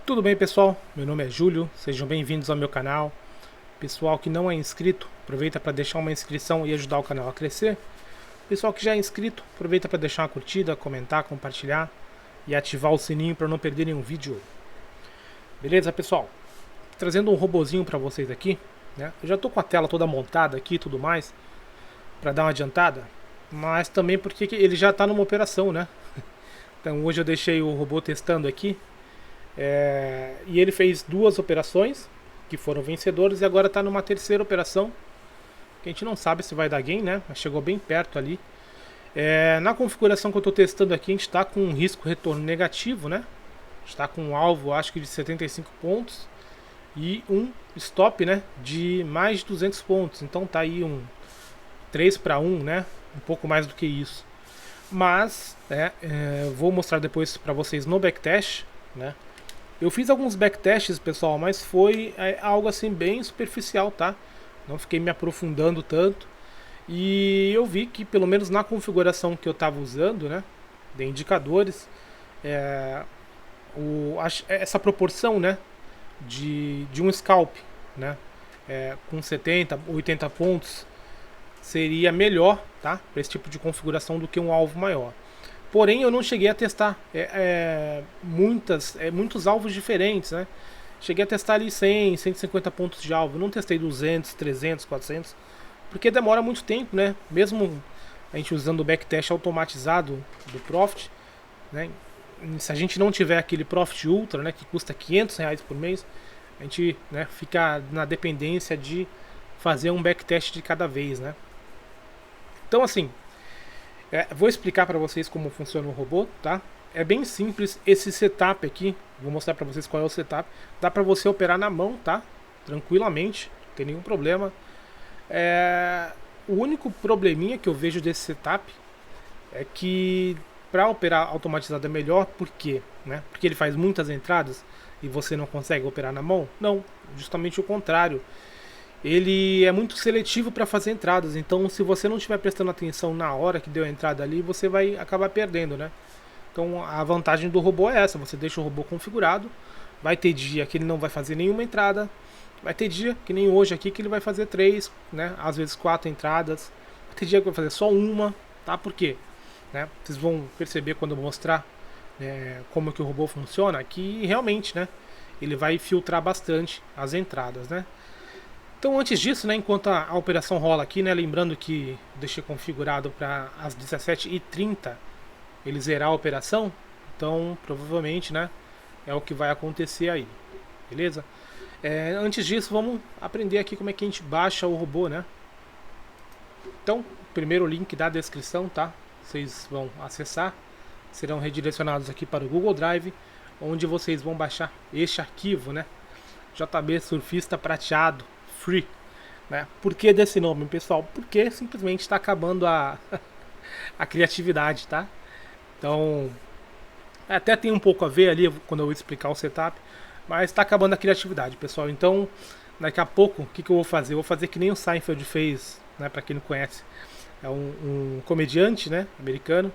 Tudo bem, pessoal? Meu nome é Júlio, sejam bem-vindos ao meu canal. Pessoal que não é inscrito, aproveita para deixar uma inscrição e ajudar o canal a crescer. Pessoal que já é inscrito, aproveita para deixar uma curtida, comentar, compartilhar e ativar o sininho para não perder nenhum vídeo. Beleza, pessoal? Trazendo um robozinho para vocês aqui, né? Eu já estou com a tela toda montada aqui e tudo mais, para dar uma adiantada, mas também porque ele já está numa operação, né? Então hoje eu deixei o robô testando aqui. E ele fez duas operações que foram vencedoras e agora está numa terceira operação que a gente não sabe se vai dar gain, né? Mas chegou bem perto ali. Na configuração que eu estou testando aqui, a gente está com um risco retorno negativo, né? Está com um alvo, acho que de 75 pontos e um stop, né? De mais de 200 pontos. Então tá aí um 3 para 1, né? Um pouco mais do que isso. Mas vou mostrar depois para vocês no backtest, né? Eu fiz alguns backtests, pessoal, mas foi algo assim bem superficial, tá? Não fiquei me aprofundando tanto. E eu vi que pelo menos na configuração que eu estava usando, né, de indicadores, essa proporção, né, de um scalp, né, com 70, 80 pontos seria melhor, tá, para esse tipo de configuração do que um alvo maior. Porém, eu não cheguei a testar muitos alvos diferentes, né? Cheguei a testar ali 100, 150 pontos de alvo. Não testei 200, 300, 400, porque demora muito tempo, né? Mesmo a gente usando o backtest automatizado do Profit, né? Se a gente não tiver aquele Profit Ultra, né, que custa R$ 500 por mês, a gente, né, fica na dependência de fazer um backtest de cada vez, né? Então, assim, vou explicar para vocês como funciona o robô, tá? É bem simples esse setup aqui. Vou mostrar para vocês qual é o setup. Dá para você operar na mão, tá? Tranquilamente, não tem nenhum problema. O único probleminha que eu vejo desse setup é que para operar automatizado é melhor, por quê? Né? Porque ele faz muitas entradas e você não consegue operar na mão? Não, justamente o contrário. Ele é muito seletivo para fazer entradas, então se você não estiver prestando atenção na hora que deu a entrada ali, você vai acabar perdendo, né? Então a vantagem do robô é essa, você deixa o robô configurado, vai ter dia que ele não vai fazer nenhuma entrada, vai ter dia, que nem hoje aqui, que ele vai fazer 3, né? Às vezes 4 entradas, vai ter dia que vai fazer só uma, tá? Por quê? Né? Vocês vão perceber quando eu mostrar como que o robô funciona, que realmente, né? Ele vai filtrar bastante as entradas, né? Então antes disso, né, enquanto a operação rola aqui, né, lembrando que deixei configurado para as 17h30 ele zerar a operação, então provavelmente, né, é o que vai acontecer aí, beleza? Antes disso, vamos aprender aqui como é que a gente baixa o robô, né? Então, primeiro link da descrição, tá? Vocês vão acessar, serão redirecionados aqui para o Google Drive, onde vocês vão baixar este arquivo, né? JB Surfista Prateado Free, né? Por que desse nome, pessoal? Porque simplesmente está acabando a criatividade, tá? Então, até tem um pouco a ver ali quando eu explicar o setup, mas está acabando a criatividade, pessoal. Então, daqui a pouco, o que eu vou fazer? Eu vou fazer que nem o Seinfeld fez, né? Para quem não conhece, é um comediante, né? Americano.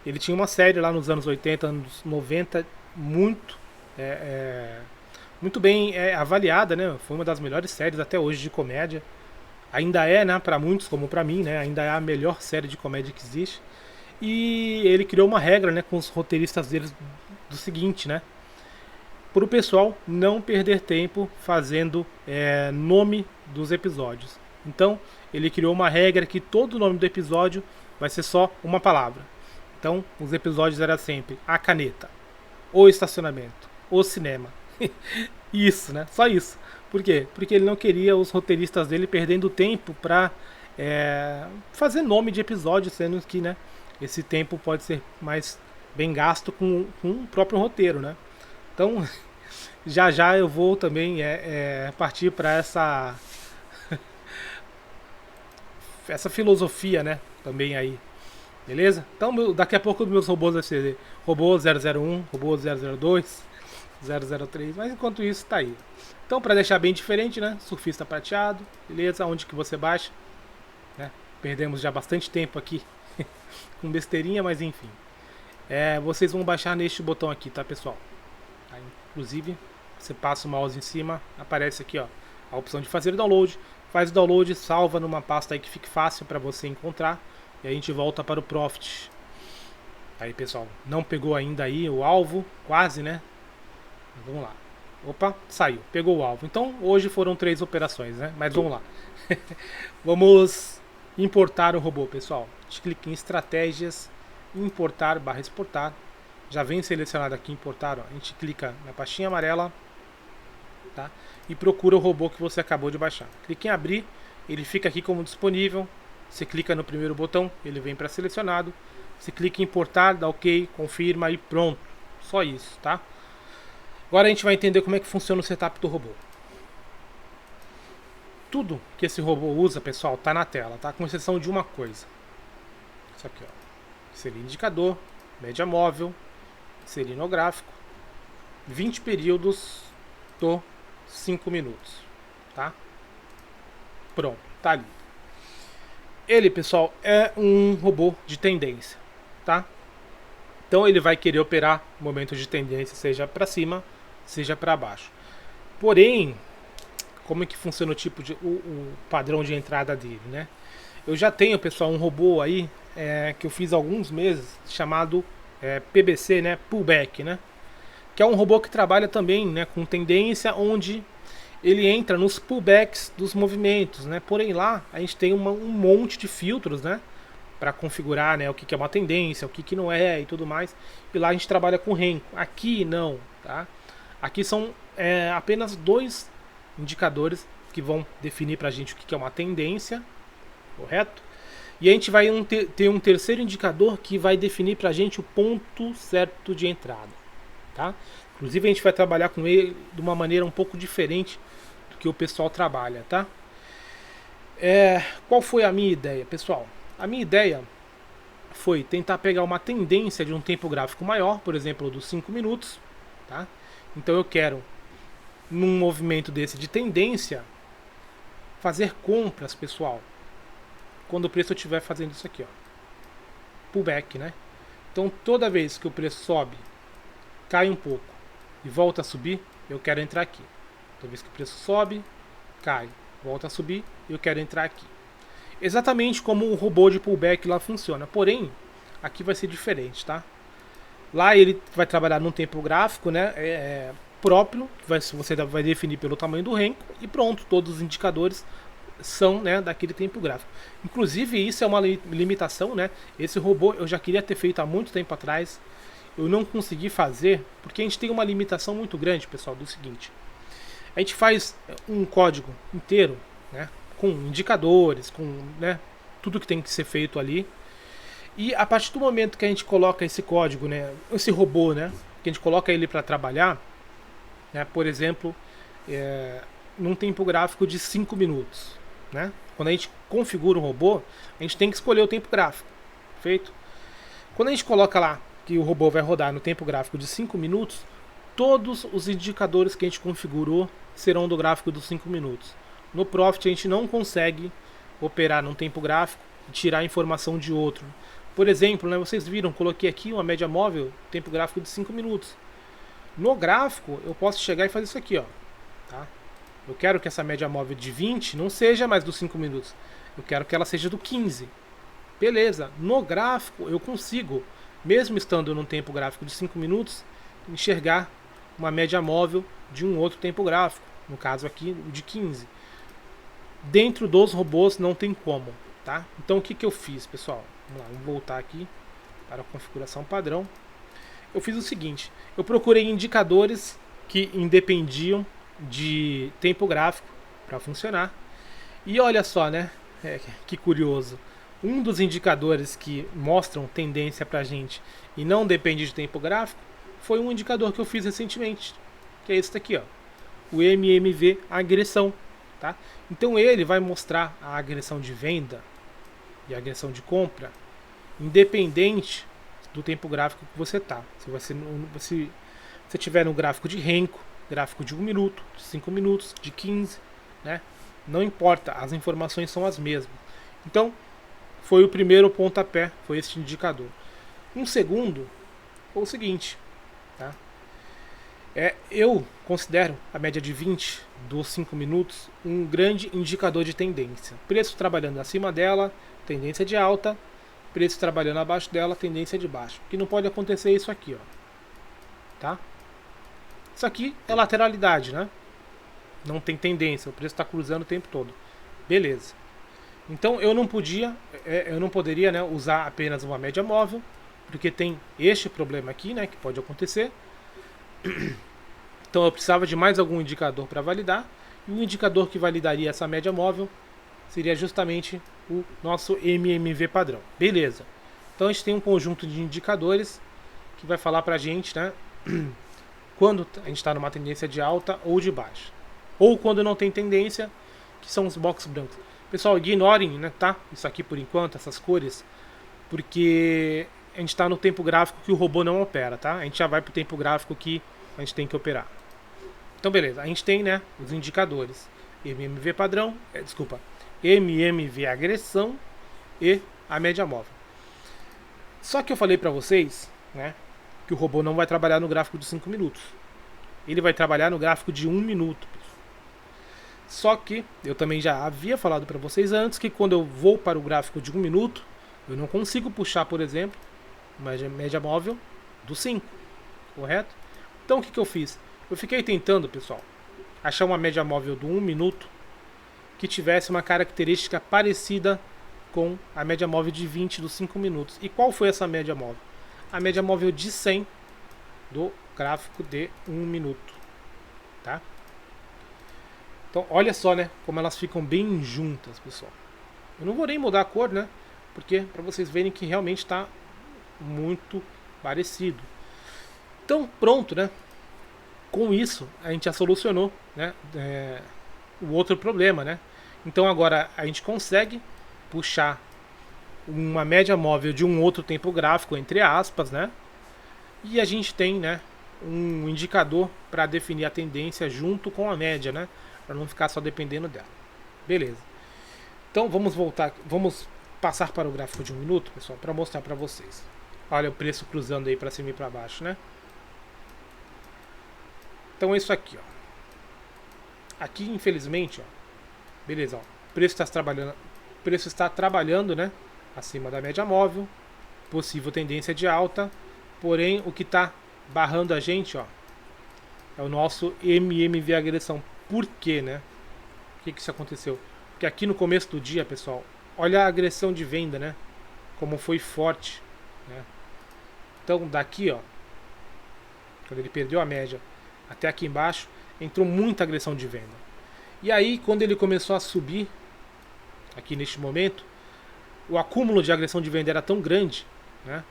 Ele tinha uma série lá nos anos 80, anos 90, muito bem avaliada, né? Foi uma das melhores séries até hoje de comédia. Ainda é, né, para muitos, como para mim, né, ainda é a melhor série de comédia que existe. E ele criou uma regra, né, com os roteiristas dele do seguinte, né? Para o pessoal não perder tempo fazendo nome dos episódios. Então, ele criou uma regra que todo nome do episódio vai ser só uma palavra. Então, os episódios eram sempre a caneta, o estacionamento, o cinema. Isso, né? Só isso. Por quê? Porque ele não queria os roteiristas dele perdendo tempo pra fazer nome de episódio, sendo que, né, esse tempo pode ser mais bem gasto com o próprio roteiro, né? Então, já já eu vou também partir para essa filosofia, né? Também aí. Beleza? Então, daqui a pouco meus robôs vai ser robô 001, robô 002, 003, mas enquanto isso tá aí. Então, para deixar bem diferente, né? Surfista prateado, beleza? Onde que você baixa, né? Perdemos já bastante tempo aqui com besteirinha, mas enfim. Vocês vão baixar neste botão aqui, tá, pessoal? Tá, inclusive, Você passa o mouse em cima, aparece aqui, ó, a opção de fazer download. Faz o download, salva numa pasta aí que fique fácil para você encontrar. E a gente volta para o Profit. Aí, pessoal, não pegou ainda aí o alvo, quase, né? Vamos lá. Opa, saiu, pegou o alvo. Então, hoje foram 3 operações, né? Mas vamos lá. Vamos importar o robô, pessoal. A gente clica em estratégias, importar / exportar. Já vem selecionado aqui importar, ó. A gente clica na pastinha amarela, tá? E procura o robô que você acabou de baixar. Clique em abrir, ele fica aqui como disponível. Você clica no primeiro botão, ele vem para selecionado. Você clica em importar, dá OK, confirma e pronto. Só isso, tá? Agora a gente vai entender como é que funciona o setup do robô. Tudo que esse robô usa, pessoal, tá na tela, tá? Com exceção de uma coisa. Isso aqui, ó. Seria indicador, média móvel, seria no gráfico, 20 períodos do 5 minutos, tá? Pronto, tá ali. Ele, pessoal, é um robô de tendência, tá? Então ele vai querer operar momentos de tendência, seja para cima, seja para baixo. Porém, como é que funciona o tipo de o padrão de entrada dele, né? Eu já tenho, pessoal, um robô aí que eu fiz há alguns meses chamado PBC, né? Pullback, né? Que é um robô que trabalha também, né, com tendência, onde ele entra nos pullbacks dos movimentos, né? Porém lá a gente tem um monte de filtros, né, para configurar, né, o que é uma tendência, o que não é e tudo mais. E lá a gente trabalha com Renko. Aqui não, tá? Aqui são apenas 2 indicadores que vão definir para a gente o que é uma tendência, correto? E a gente vai ter um terceiro indicador que vai definir para a gente o ponto certo de entrada, tá? Inclusive a gente vai trabalhar com ele de uma maneira um pouco diferente do que o pessoal trabalha, tá? Qual foi a minha ideia, pessoal? A minha ideia foi tentar pegar uma tendência de um tempo gráfico maior, por exemplo, dos 5 minutos, tá? Então eu quero, num movimento desse de tendência, fazer compras, pessoal, quando o preço estiver fazendo isso aqui, ó, pullback, né? Então toda vez que o preço sobe, cai um pouco e volta a subir, eu quero entrar aqui. Toda vez que o preço sobe, cai, volta a subir, eu quero entrar aqui. Exatamente como o robô de pullback lá funciona, porém aqui vai ser diferente, tá? Lá ele vai trabalhar num tempo gráfico, né, próprio, você vai definir pelo tamanho do Renko e pronto, todos os indicadores são, né, daquele tempo gráfico. Inclusive isso é uma limitação, né? Esse robô eu já queria ter feito há muito tempo atrás, eu não consegui fazer porque a gente tem uma limitação muito grande, pessoal, do seguinte: a gente faz um código inteiro, né, com indicadores, com, né, tudo que tem que ser feito ali. E a partir do momento que a gente coloca esse código, né, esse robô, né, que a gente coloca ele para trabalhar, né, por exemplo, num tempo gráfico de 5 minutos, né? Quando a gente configura um robô, a gente tem que escolher o tempo gráfico, feito? Quando a gente coloca lá que o robô vai rodar no tempo gráfico de 5 minutos, todos os indicadores que a gente configurou serão do gráfico dos 5 minutos. No Profit a gente não consegue operar num tempo gráfico e tirar a informação de outro. Por exemplo, né, vocês viram, coloquei aqui uma média móvel, tempo gráfico de 5 minutos. No gráfico eu posso chegar e fazer isso aqui, ó, tá? Eu quero que essa média móvel de 20 não seja mais dos 5 minutos. Eu quero que ela seja do 15. Beleza, no gráfico eu consigo, mesmo estando num tempo gráfico de 5 minutos, enxergar uma média móvel de um outro tempo gráfico, no caso aqui de 15. Dentro dos robôs não tem como, tá? Então o que eu fiz, pessoal? Vamos lá, vamos voltar aqui para a configuração padrão. Eu fiz o seguinte: eu procurei indicadores que independiam de tempo gráfico para funcionar. E olha só, né? Que curioso. Um dos indicadores que mostram tendência para a gente e não depende de tempo gráfico foi um indicador que eu fiz recentemente, que é esse daqui, ó, o MMV agressão, tá? Então ele vai mostrar a agressão de venda e a agressão de compra independente do tempo gráfico que você tá. Se você tiver no gráfico de Renko, gráfico de 1 minuto, de 5 minutos, de 15, né? Não importa, as informações são as mesmas. Então, foi o primeiro pontapé, foi esse indicador. Um segundo foi o seguinte, tá? Eu considero a média de 20 dos 5 minutos um grande indicador de tendência. Preço trabalhando acima dela, tendência de alta. Preço trabalhando abaixo dela, tendência de baixo. O que não pode acontecer é isso aqui, ó. Tá? Isso aqui é lateralidade, né? Não tem tendência, o preço está cruzando o tempo todo. Beleza. Então eu não poderia, né, usar apenas uma média móvel, porque tem este problema aqui, né, que pode acontecer. Então eu precisava de mais algum indicador para validar, e o indicador que validaria essa média móvel seria justamente o nosso MMV padrão. Beleza. Então a gente tem um conjunto de indicadores que vai falar para a gente, né, quando a gente está numa tendência de alta ou de baixa. Ou quando não tem tendência, que são os boxes brancos. Pessoal, ignorem, né, tá? Isso aqui por enquanto, essas cores, porque a gente está no tempo gráfico que o robô não opera, tá? A gente já vai para o tempo gráfico que a gente tem que operar. Então, beleza. A gente tem, né, os indicadores MMV padrão, MMV agressão e a média móvel. Só que eu falei para vocês, né, que o robô não vai trabalhar no gráfico de 5 minutos. Ele vai trabalhar no gráfico de 1 minuto. Só que eu também já havia falado para vocês antes que quando eu vou para o gráfico de 1 minuto, eu não consigo puxar, por exemplo, uma média móvel do 5, correto? Então o que eu fiz? Eu fiquei tentando, pessoal, achar uma média móvel do 1 minuto que tivesse uma característica parecida com a média móvel de 20 dos 5 minutos. E qual foi essa média móvel? A média móvel de 100 do gráfico de 1 minuto, tá? Então, olha só, né, como elas ficam bem juntas, pessoal. Eu não vou nem mudar a cor, né, porque para vocês verem que realmente está muito parecido. Então, pronto, né? Com isso, a gente já solucionou, né, o outro problema, né? Então, agora a gente consegue puxar uma média móvel de um outro tempo gráfico, entre aspas, né? E a gente tem, né, um indicador para definir a tendência junto com a média, né? Para não ficar só dependendo dela. Beleza. Então vamos passar para o gráfico de 1 minuto, pessoal, para mostrar para vocês. Olha o preço cruzando aí para cima e para baixo, né? Então é isso aqui, ó. Aqui, infelizmente, ó. Beleza, ó. O preço está trabalhando, né, acima da média móvel, possível tendência de alta, porém o que está barrando a gente, ó, é o nosso MMV agressão. Por quê, né? Por que isso aconteceu? Porque aqui no começo do dia, pessoal, olha a agressão de venda, né? Como foi forte, né? Então daqui, ó, quando ele perdeu a média até aqui embaixo, entrou muita agressão de venda. E aí, quando ele começou a subir, aqui neste momento, o acúmulo de agressão de venda era tão grande, né,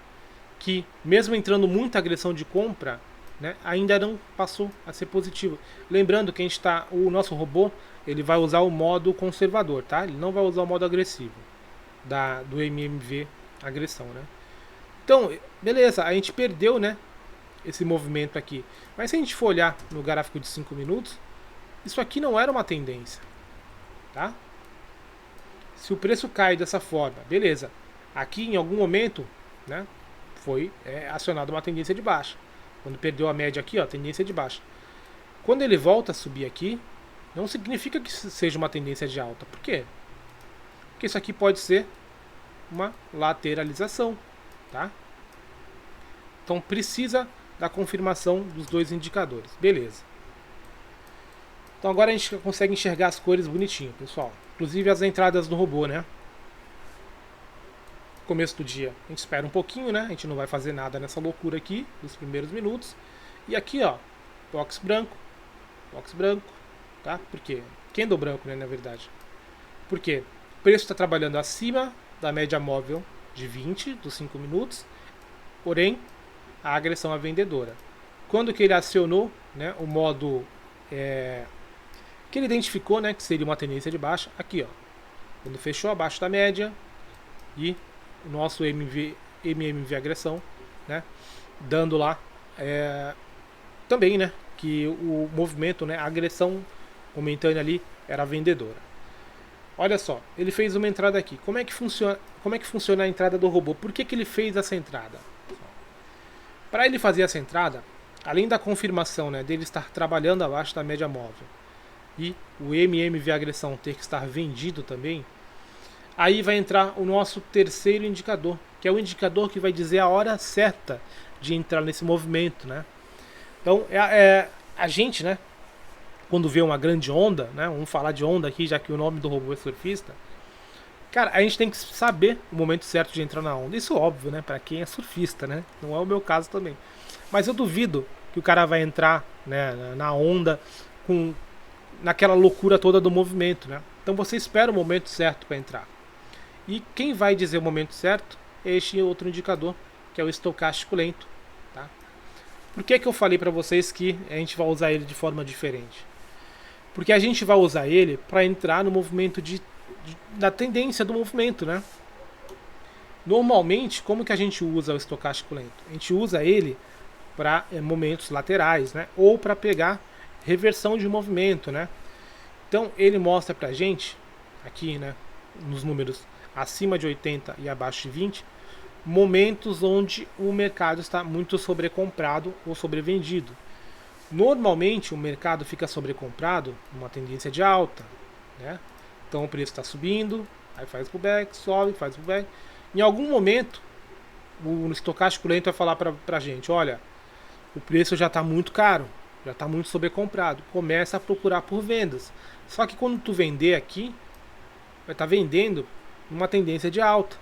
que mesmo entrando muita agressão de compra, né, ainda não passou a ser positivo. Lembrando que o nosso robô, ele vai usar o modo conservador, tá? Ele não vai usar o modo agressivo do MMV agressão, né? Então, beleza, a gente perdeu, né, esse movimento aqui. Mas se a gente for olhar no gráfico de 5 minutos, isso aqui não era uma tendência, tá? Se o preço cai dessa forma, beleza. Aqui em algum momento, né, foi acionada uma tendência de baixa. Quando perdeu a média aqui, ó, tendência de baixa. Quando ele volta a subir aqui, não significa que seja uma tendência de alta. Por quê? Porque isso aqui pode ser uma lateralização, tá? Então precisa da confirmação dos dois indicadores. Beleza. Então agora a gente consegue enxergar as cores bonitinho, pessoal. Inclusive as entradas do robô, né? Começo do dia, a gente espera um pouquinho, né? A gente não vai fazer nada nessa loucura aqui, nos primeiros minutos. E aqui, ó, box branco, tá? Por quê? Candle branco, né, na verdade. Por quê? O preço está trabalhando acima da média móvel de 20 dos 5 minutos, porém, a agressão é vendedora. Quando que ele acionou, né, o modo que ele identificou, né, que seria uma tendência de baixa, aqui, ó, quando fechou abaixo da média e o nosso MMV agressão, né, dando lá também, né, que o movimento, né, a agressão momentânea ali era vendedora. Olha só, ele fez uma entrada aqui. Como é que funciona a entrada do robô? Por que ele fez essa entrada? Para ele fazer essa entrada, além da confirmação, né, dele estar trabalhando abaixo da média móvel e o MMV agressão ter que estar vendido também, aí vai entrar o nosso terceiro indicador, que é o indicador que vai dizer a hora certa de entrar nesse movimento, né? Então, a gente, né, quando vê uma grande onda, né, vamos falar de onda aqui, já que o nome do robô é surfista, cara, a gente tem que saber o momento certo de entrar na onda. Isso é óbvio, né, para quem é surfista, né? Não é o meu caso também. Mas eu duvido que o cara vai entrar, né, na onda com naquela loucura toda do movimento, né? Então você espera o momento certo para entrar. E quem vai dizer o momento certo é este outro indicador, que é o estocástico lento, tá? Por que eu falei para vocês que a gente vai usar ele de forma diferente? Porque a gente vai usar ele para entrar no movimento da tendência do movimento, né? Normalmente, como que a gente usa o estocástico lento? A gente usa ele para momentos laterais, né? Ou para pegar reversão de movimento, né? Então ele mostra pra gente aqui, né, nos números acima de 80 e abaixo de 20, momentos onde o mercado está muito sobrecomprado ou sobrevendido. Normalmente o mercado fica sobrecomprado numa tendência de alta, né? Então o preço está subindo, aí faz pullback, sobe, faz pullback. Em algum momento o estocástico lento vai falar pra gente, olha, o preço já está muito caro, já está muito sobrecomprado, começa a procurar por vendas. Só que quando tu vender aqui, vai estar vendendo numa tendência de alta,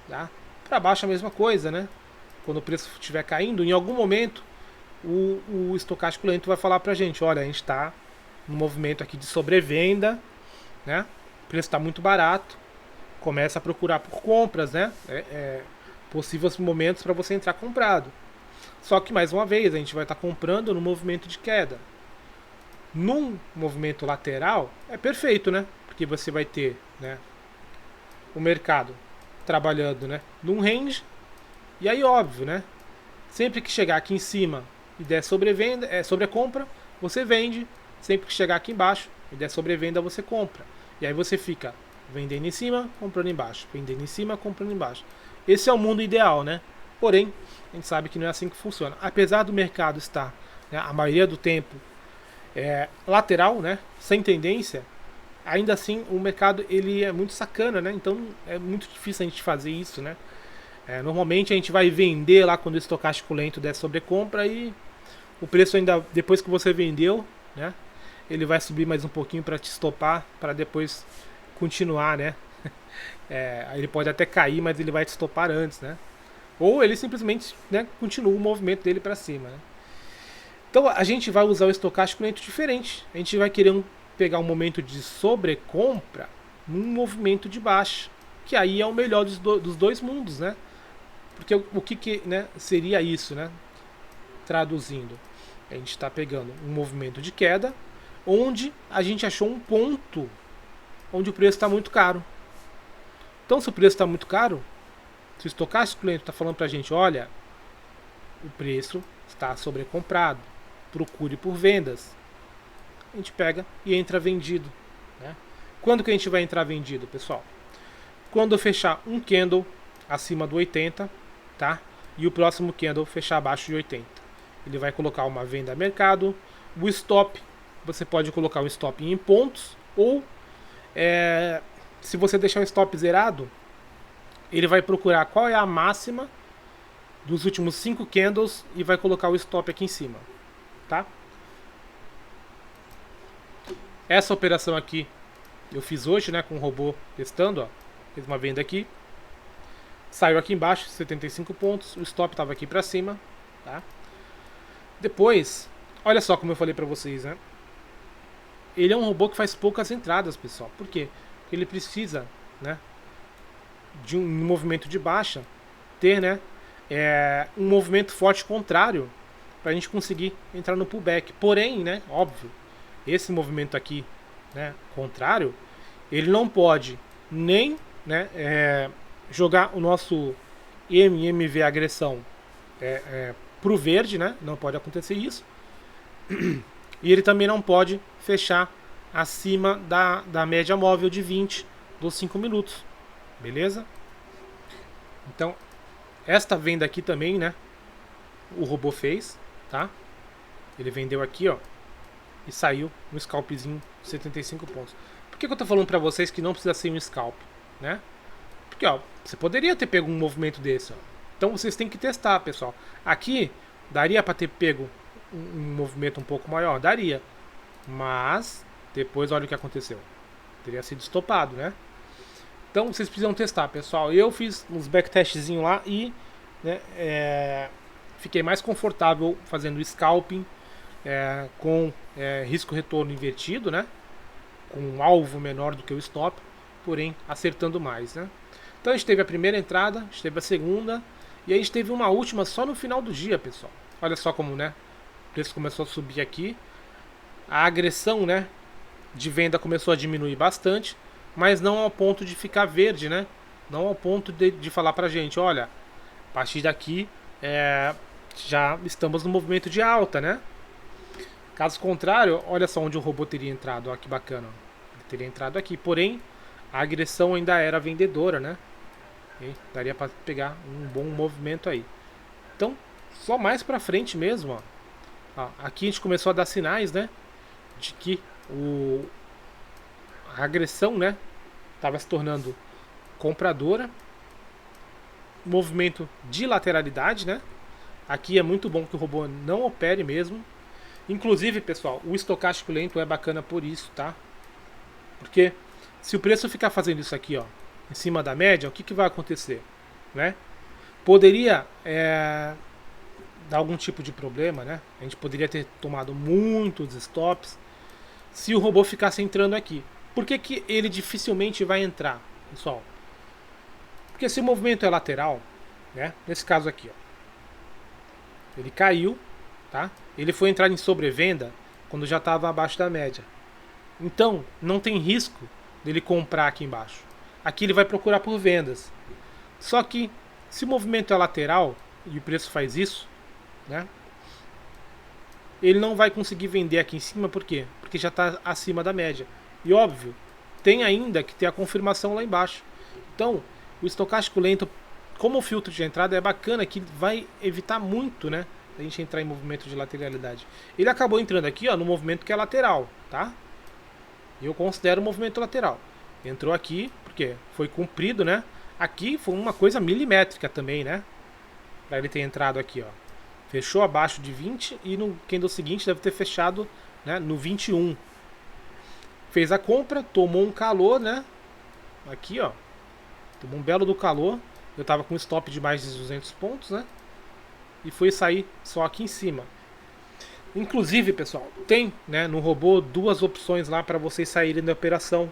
tá? Para baixo a mesma coisa, né? Quando o preço estiver caindo, em algum momento o estocástico lento vai falar pra gente, olha, a gente está num movimento aqui de sobrevenda, né? O preço está muito barato, começa a procurar por compras, né? Possíveis momentos para você entrar comprado. Só que mais uma vez a gente vai estar comprando no movimento de queda. Num movimento lateral é perfeito, né? Porque você vai ter, né, o mercado trabalhando, né, num range. E aí óbvio, né? Sempre que chegar aqui em cima e der sobrevenda, sobrecompra, você vende. Sempre que chegar aqui embaixo e der sobrevenda, você compra. E aí você fica vendendo em cima, comprando embaixo, vendendo em cima, comprando embaixo. Esse é o mundo ideal, né? Porém, a gente sabe que não é assim que funciona. Apesar do mercado estar, né, a maioria do tempo, lateral, né, sem tendência, ainda assim o mercado ele é muito sacana, né? Então é muito difícil a gente fazer isso, né? Normalmente a gente vai vender lá quando o estocástico lento der sobrecompra e o preço ainda depois que você vendeu, né? Ele vai subir mais um pouquinho para te estopar, para depois continuar, né? Ele pode até cair, mas ele vai te estopar antes, né? Ou ele simplesmente, né, continua o movimento dele para cima, né? Então a gente vai usar o estocástico lento diferente. A gente vai querer pegar um momento de sobrecompra num movimento de baixa, que aí é o melhor dos dois mundos, né? Porque o que né, seria isso, né? Traduzindo, a gente está pegando um movimento de queda, onde a gente achou um ponto onde o preço está muito caro. Então, se o preço está muito caro, se o estocástico lento está falando para a gente, olha, o preço está sobrecomprado, procure por vendas, a gente pega e entra vendido, né? Quando que a gente vai entrar vendido, pessoal? Quando eu fechar um candle acima do 80, tá? E o próximo candle fechar abaixo de 80. Ele vai colocar uma venda a mercado. O stop, você pode colocar um stop em pontos, ou se você deixar o stop zerado, ele vai procurar qual é a máxima dos últimos 5 candles e vai colocar o stop aqui em cima, tá? Essa operação aqui eu fiz hoje, né, com o robô testando, ó. Fez uma venda aqui, saiu aqui embaixo, 75 pontos, o stop estava aqui para cima, tá? Depois, olha só como eu falei para vocês, né? Ele é um robô que faz poucas entradas, pessoal. Por quê? Porque ele precisa, né, de um movimento de baixa, ter, né, um movimento forte contrário para a gente conseguir entrar no pullback. Porém, né, óbvio, esse movimento aqui, né, contrário, ele não pode nem, né, jogar o nosso MMV agressão pro verde, né? Não pode acontecer isso. E ele também não pode fechar acima da média móvel de 20 dos 5 minutos. Beleza? Então, esta venda aqui também, né, o robô fez, tá? Ele vendeu aqui, ó, e saiu um scalpzinho de 75 pontos. Por que eu tô falando pra vocês que não precisa ser um scalp, né? Porque, ó, você poderia ter pego um movimento desse, ó. Então vocês têm que testar, pessoal. Aqui, daria pra ter pego um movimento um pouco maior? Daria. Mas, depois olha o que aconteceu. Teria sido estopado, né? Então vocês precisam testar, pessoal. Eu fiz uns backtestzinhos lá e, né, fiquei mais confortável fazendo scalping com risco-retorno invertido, né? Com um alvo menor do que o stop, porém acertando mais, né? Então a gente teve a primeira entrada, a gente teve a segunda e a gente teve uma última só no final do dia, pessoal. Olha só como, né? O preço começou a subir aqui. A agressão, né, de venda começou a diminuir bastante, mas não ao ponto de ficar verde, né? Não ao ponto de falar pra gente, olha, a partir daqui já estamos no movimento de alta, né? Caso contrário, olha só onde o robô teria entrado, olha que bacana. Ele teria entrado aqui, porém a agressão ainda era vendedora, né? E daria para pegar um bom movimento aí. Então, só mais pra frente mesmo, ó. Aqui a gente começou a dar sinais, né? De que a agressão, né? Estava se tornando compradora. Movimento de lateralidade, né? Aqui é muito bom que o robô não opere mesmo. Inclusive, pessoal, o estocástico lento é bacana por isso, tá? Porque se o preço ficar fazendo isso aqui, ó, em cima da média, o que vai acontecer, né? Poderia dar algum tipo de problema, né? A gente poderia ter tomado muitos stops se o robô ficasse entrando aqui. Por que ele dificilmente vai entrar, pessoal? Porque se o movimento é lateral, né? Nesse caso aqui, ó, ele caiu, tá? Ele foi entrar em sobrevenda quando já estava abaixo da média. Então, não tem risco dele comprar aqui embaixo. Aqui ele vai procurar por vendas. Só que, se o movimento é lateral e o preço faz isso, né? Ele não vai conseguir vender aqui em cima, por quê? Porque já está acima da média. E óbvio, tem ainda que ter a confirmação lá embaixo. Então, o estocástico lento, como filtro de entrada, é bacana que vai evitar muito, né? A gente entrar em movimento de lateralidade. Ele acabou entrando aqui, ó, no movimento que é lateral, tá? Eu considero o movimento lateral. Entrou aqui, porque foi cumprido, né? Aqui foi uma coisa milimétrica também, né? Pra ele ter entrado aqui, ó. Fechou abaixo de 20 e no candle seguinte deve ter fechado, né, no 21. Fez a compra, tomou um calor, né? Aqui, ó. Tomou um belo do calor. Eu tava com um stop de mais de 200 pontos, né? E foi sair só aqui em cima. Inclusive, pessoal, tem, né, no robô duas opções lá para vocês saírem da operação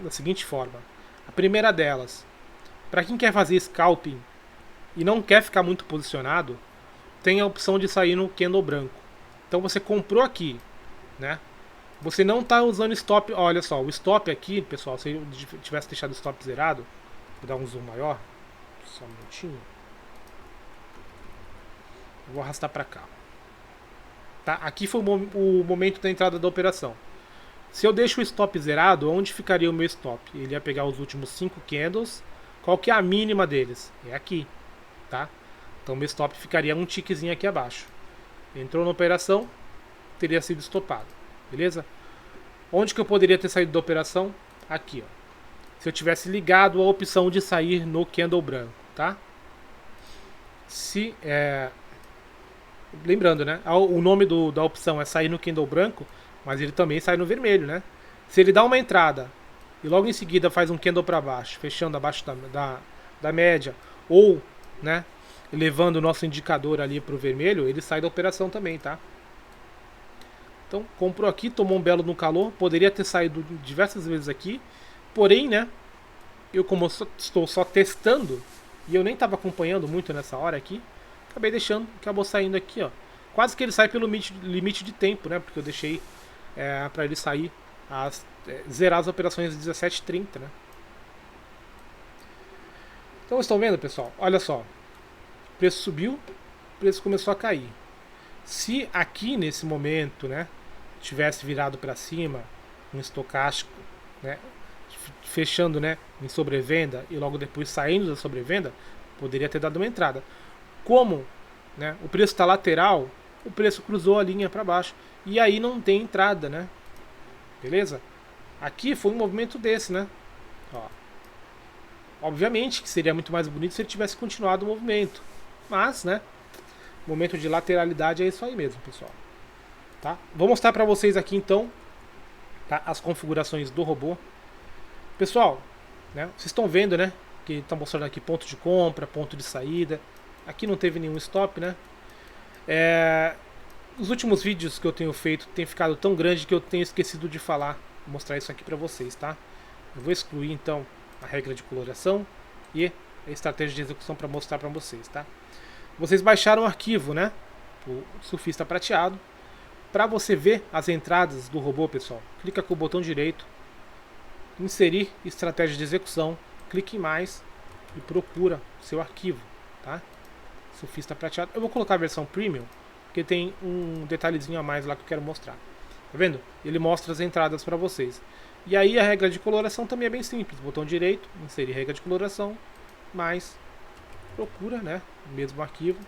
da seguinte forma. A primeira delas, para quem quer fazer scalping e não quer ficar muito posicionado, tem a opção de sair no candle branco. Então você comprou aqui, né? Você não está usando stop. Olha só, o stop aqui, pessoal, se eu tivesse deixado o stop zerado, vou dar um zoom maior, só um minutinho. Vou arrastar para cá. Tá? Aqui foi o momento da entrada da operação. Se eu deixo o stop zerado, onde ficaria o meu stop? Ele ia pegar os últimos 5 candles. Qual que é a mínima deles? É aqui, tá? Então meu stop ficaria um tiquezinho aqui abaixo. Entrou na operação, teria sido estopado, beleza? Onde que eu poderia ter saído da operação? Aqui, ó. Se eu tivesse ligado a opção de sair no candle branco, tá? Lembrando, né? O nome da opção é sair no candle branco, mas ele também sai no vermelho, né? Se ele dá uma entrada e logo em seguida faz um candle para baixo, fechando abaixo da média, ou, né, levando o nosso indicador ali para o vermelho, ele sai da operação também, tá? Então, comprou aqui, tomou um belo no calor, poderia ter saído diversas vezes aqui, porém, né, eu como estou só testando, e eu nem estava acompanhando muito nessa hora aqui, acabei deixando, acabou saindo aqui, ó. Quase que ele sai pelo limite de tempo, né, porque eu deixei para ele sair, zerar as operações às 17h30, né. Então, estão vendo, pessoal? Olha só, o preço subiu, o preço começou a cair. Se aqui nesse momento, né, tivesse virado para cima um estocástico, né, fechando, né, em sobrevenda e logo depois saindo da sobrevenda, poderia ter dado uma entrada. Como, né, o preço está lateral, o preço cruzou a linha para baixo e aí não tem entrada, né? Beleza? Aqui foi um movimento desse, né? Ó. Obviamente que seria muito mais bonito se ele tivesse continuado o movimento, mas, né? Momento de lateralidade é isso aí mesmo, pessoal. Tá? Vou mostrar para vocês aqui então, tá? As configurações do robô. Pessoal, né? Vocês estão vendo, né? Que está mostrando aqui ponto de compra, ponto de saída. Aqui não teve nenhum stop, né? Os últimos vídeos que eu tenho feito tem ficado tão grande que eu tenho esquecido de falar, mostrar isso aqui para vocês, tá? Eu vou excluir então a regra de coloração e a estratégia de execução para mostrar para vocês, tá? Vocês baixaram o arquivo, né? O surfista prateado. Para você ver as entradas do robô, pessoal, clica com o botão direito, inserir estratégia de execução, clique em mais e procura seu arquivo, tá? Surfista prateado. Eu vou colocar a versão premium, porque tem um detalhezinho a mais lá que eu quero mostrar. Tá vendo? Ele mostra as entradas para vocês. E aí a regra de coloração também é bem simples. Botão direito, inserir regra de coloração, mais procura, né? O mesmo arquivo.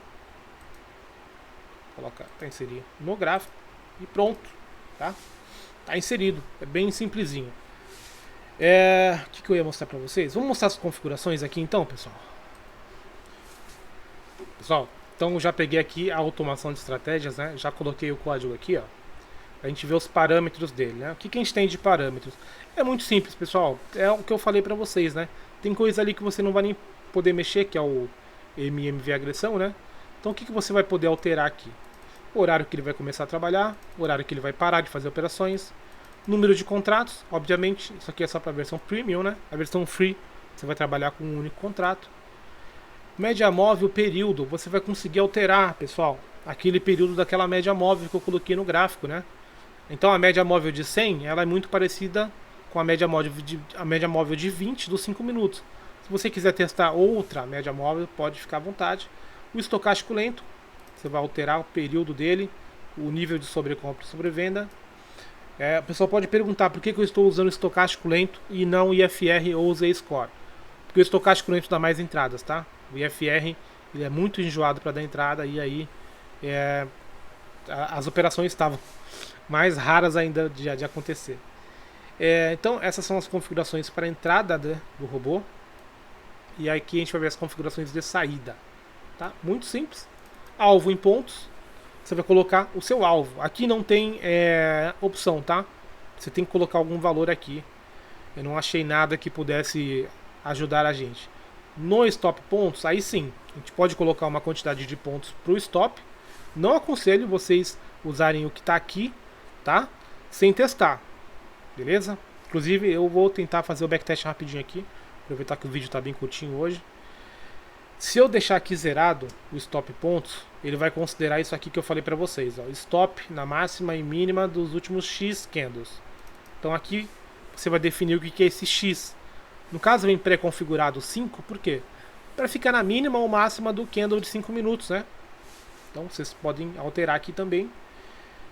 Coloca para inserir no gráfico e pronto, tá? Tá inserido. É bem simplesinho. O que eu ia mostrar para vocês? Vamos mostrar as configurações aqui então, pessoal. Pessoal, então eu já peguei aqui a automação de estratégias, né? Já coloquei o código aqui, ó. A gente vê os parâmetros dele, né? O que a gente tem de parâmetros? É muito simples, pessoal. É o que eu falei para vocês, né? Tem coisa ali que você não vai nem poder mexer, que é o MMV agressão, né? Então o que você vai poder alterar aqui? O horário que ele vai começar a trabalhar, o horário que ele vai parar de fazer operações, número de contratos, obviamente, isso aqui é só para a versão premium, né? A versão free, você vai trabalhar com um único contrato. Média móvel, período, você vai conseguir alterar, pessoal, aquele período daquela média móvel que eu coloquei no gráfico, né? Então a média móvel de 100, ela é muito parecida com a média móvel de 20 dos 5 minutos. Se você quiser testar outra média móvel, pode ficar à vontade. O estocástico lento, você vai alterar o período dele, o nível de sobrecompra e sobrevenda. O pessoal pode perguntar por que eu estou usando o estocástico lento e não o IFR ou o Z-Score. Porque o estocástico lento dá mais entradas, tá? O IFR ele é muito enjoado para dar entrada e aí as operações estavam mais raras ainda de acontecer. Então essas são as configurações para a entrada do robô. E aqui a gente vai ver as configurações de saída. Tá? Muito simples. Alvo em pontos. Você vai colocar o seu alvo. Aqui não tem opção, tá? Você tem que colocar algum valor aqui. Eu não achei nada que pudesse ajudar a gente. No stop pontos, aí sim, a gente pode colocar uma quantidade de pontos para o stop. Não aconselho vocês usarem o que está aqui, tá? Sem testar, beleza? Inclusive eu vou tentar fazer o backtest rapidinho aqui. Aproveitar que o vídeo está bem curtinho hoje. Se eu deixar aqui zerado o stop pontos, ele vai considerar isso aqui que eu falei para vocês, ó, stop na máxima e mínima dos últimos X candles. Então aqui você vai definir o que é esse X. No caso vem pré-configurado 5, por quê? Para ficar na mínima ou máxima do candle de 5 minutos, né? Então vocês podem alterar aqui também.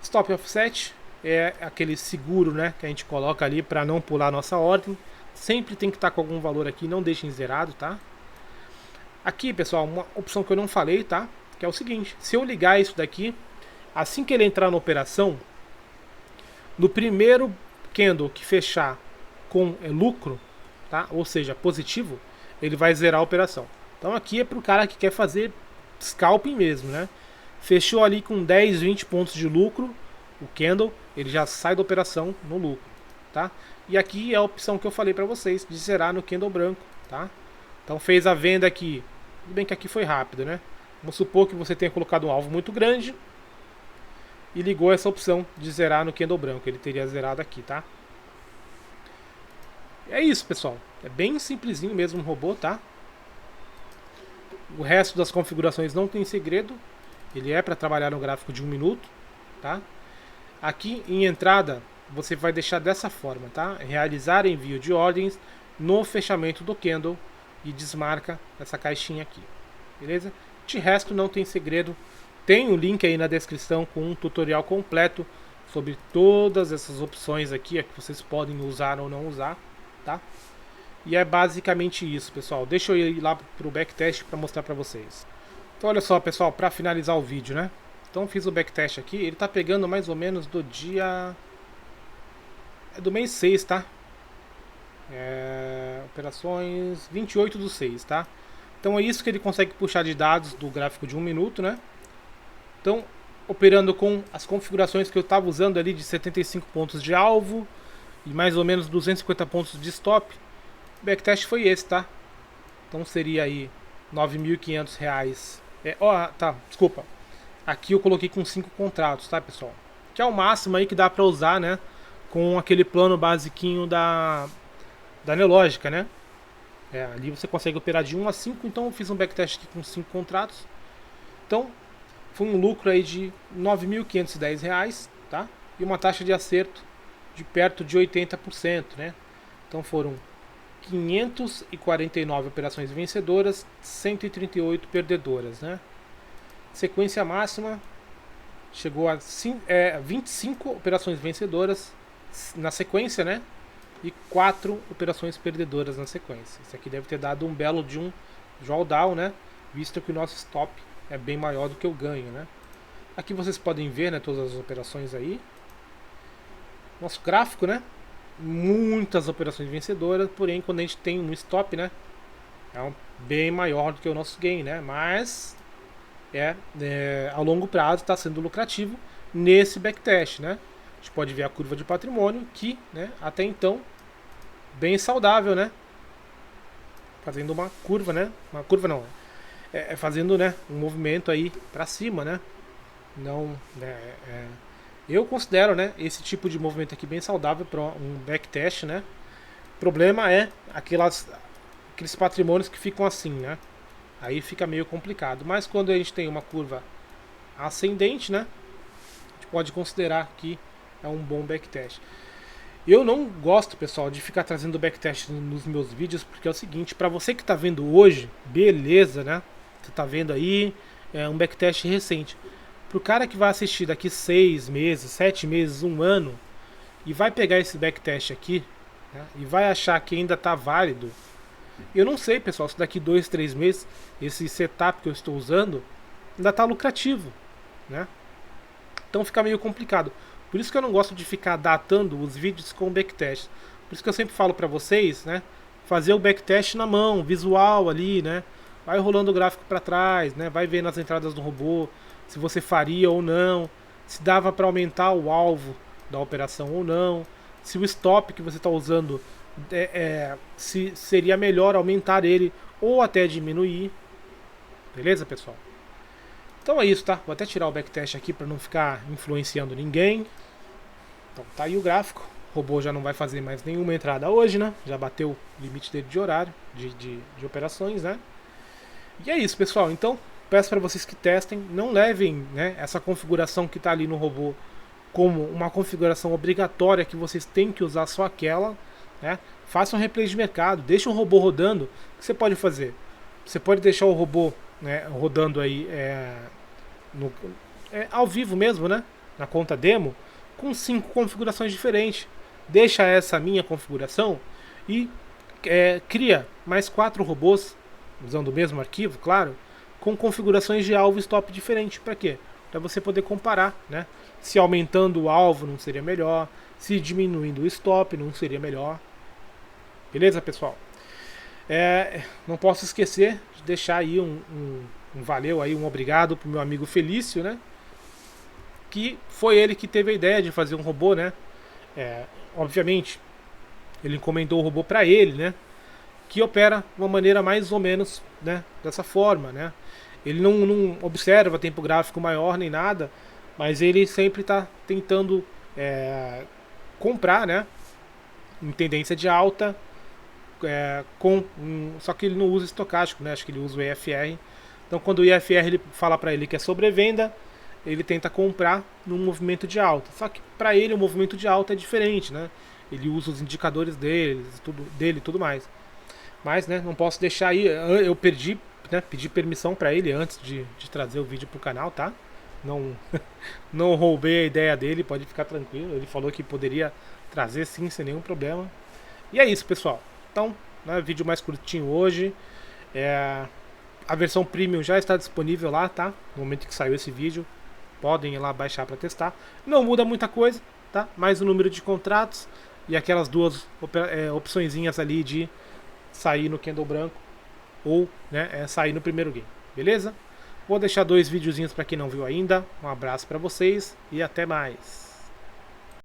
Stop offset é aquele seguro, né, que a gente coloca ali para não pular a nossa ordem. Sempre tem que estar com algum valor aqui, não deixem zerado, tá? Aqui, pessoal, uma opção que eu não falei, tá? Que é o seguinte, se eu ligar isso daqui, assim que ele entrar na operação, no primeiro candle que fechar com lucro, tá? Ou seja, positivo, ele vai zerar a operação. Então aqui é para o cara que quer fazer scalping mesmo, né? Fechou ali com 10, 20 pontos de lucro, o candle, ele já sai da operação no lucro, tá? E aqui é a opção que eu falei para vocês, de zerar no candle branco, tá? Então fez a venda aqui, tudo bem que aqui foi rápido, né? Vamos supor que você tenha colocado um alvo muito grande e ligou essa opção de zerar no candle branco, ele teria zerado aqui, tá? É isso, pessoal, é bem simplesinho mesmo o robô, tá? O resto das configurações não tem segredo, ele é para trabalhar no gráfico de 1 minuto, tá? Aqui em entrada você vai deixar dessa forma, tá? Realizar envio de ordens no fechamento do candle e desmarca essa caixinha aqui, beleza? De resto não tem segredo, tem um link aí na descrição com um tutorial completo sobre todas essas opções aqui que vocês podem usar ou não usar, tá? E é basicamente isso, pessoal. Deixa eu ir lá pro backtest para mostrar para vocês. Então olha só, pessoal, para finalizar o vídeo, né? Então fiz o backtest aqui, ele tá pegando mais ou menos do dia... É do mês 6, tá? Operações 28/6, tá? Então é isso que ele consegue puxar de dados do gráfico de 1 minuto, né? Então, operando com as configurações que eu estava usando ali de 75 pontos de alvo e mais ou menos 250 pontos de stop, o backtest foi esse, tá? Então seria aí R$ 9.500. Tá, desculpa. Aqui eu coloquei com 5 contratos, tá, pessoal? Que é o máximo aí que dá para usar, né? Com aquele plano basiquinho da Nelogica, né? Ali você consegue operar de 1 a 5, então eu fiz um backtest aqui com 5 contratos. Então, foi um lucro aí de R$ 9.510, tá? E uma taxa de acerto de perto de 80%, né? Então foram 549 operações vencedoras, 138 perdedoras, né? Sequência máxima chegou a 25 operações vencedoras na sequência, né? E 4 operações perdedoras na sequência. Isso aqui deve ter dado um belo de um drawdown, né? Visto que o nosso stop é bem maior do que o ganho, né? Aqui vocês podem ver, né, todas as operações aí. Nosso gráfico, né? Muitas operações vencedoras, porém quando a gente tem um stop, né, bem maior do que o nosso gain, né? Mas a longo prazo está sendo lucrativo nesse backtest, né? A gente pode ver a curva de patrimônio que, né, até então bem saudável, né? Fazendo uma curva, né? Uma curva não, fazendo, né, um movimento aí para cima, né? Não, eu considero, né, esse tipo de movimento aqui bem saudável para um backtest, né? O problema é aqueles patrimônios que ficam assim, né? Aí fica meio complicado. Mas quando a gente tem uma curva ascendente, né, a gente pode considerar que é um bom backtest. Eu não gosto, pessoal, de ficar trazendo backtest nos meus vídeos, porque é o seguinte, para você que está vendo hoje, beleza, né? Você está vendo aí, um backtest recente. Pro cara que vai assistir daqui 6 meses, 7 meses, 1 ano, e vai pegar esse backtest aqui, né, e vai achar que ainda está válido, eu não sei, pessoal, se daqui 2, 3 meses esse setup que eu estou usando ainda está lucrativo, né? Então fica meio complicado. Por isso que eu não gosto de ficar datando os vídeos com backtest. Por isso que eu sempre falo para vocês, né, fazer o backtest na mão, visual ali, né? Vai rolando o gráfico para trás, né? Vai vendo as entradas do robô, se você faria ou não, se dava para aumentar o alvo da operação ou não, se o stop que você está usando se seria melhor aumentar ele ou até diminuir. Beleza, pessoal? Então é isso, tá? Vou até tirar o backtest aqui para não ficar influenciando ninguém. Então tá aí o gráfico. O robô já não vai fazer mais nenhuma entrada hoje, né? Já bateu o limite dele de horário, de operações, né? E é isso, pessoal. Então peço para vocês que testem, não levem, né, essa configuração que está ali no robô como uma configuração obrigatória que vocês têm que usar só aquela, né? Faça um replay de mercado, deixa o robô rodando. O que você pode fazer? Você pode deixar o robô, né, rodando aí ao vivo mesmo, né, na conta demo, com 5 configurações diferentes. Deixa essa minha configuração e cria mais 4 robôs usando o mesmo arquivo, claro, com configurações de alvo e stop diferente. Para quê? Para você poder comparar, né? Se aumentando o alvo não seria melhor, se diminuindo o stop não seria melhor. Beleza, pessoal? Não posso esquecer de deixar aí um valeu aí, um obrigado pro meu amigo Felício, né? Que foi ele que teve a ideia de fazer um robô, né? Obviamente, ele encomendou o robô para ele, né? Que opera de uma maneira mais ou menos, né, dessa forma, né? Ele não observa tempo gráfico maior nem nada, mas ele sempre está tentando comprar, né, em tendência de alta, só que ele não usa estocástico, né? Acho que ele usa o EFR. Então quando o EFR ele fala para ele que é sobrevenda, ele tenta comprar num movimento de alta. Só que para ele o movimento de alta é diferente, né? Ele usa os indicadores dele e tudo mais. Mas, né, não posso deixar aí. Eu pedi permissão para ele antes de trazer o vídeo pro canal, tá? Não roubei a ideia dele, pode ficar tranquilo. Ele falou que poderia trazer sim, sem nenhum problema. E é isso, pessoal. Então, né, vídeo mais curtinho hoje. A versão premium já está disponível lá, tá? No momento que saiu esse vídeo. podem ir lá baixar para testar. Não muda muita coisa, tá? Mais o número de contratos e aquelas duas opçõezinhas ali de sair no candle branco ou, né, sair no primeiro game, beleza? Vou deixar 2 videozinhos para quem não viu ainda. Um abraço para vocês e até mais.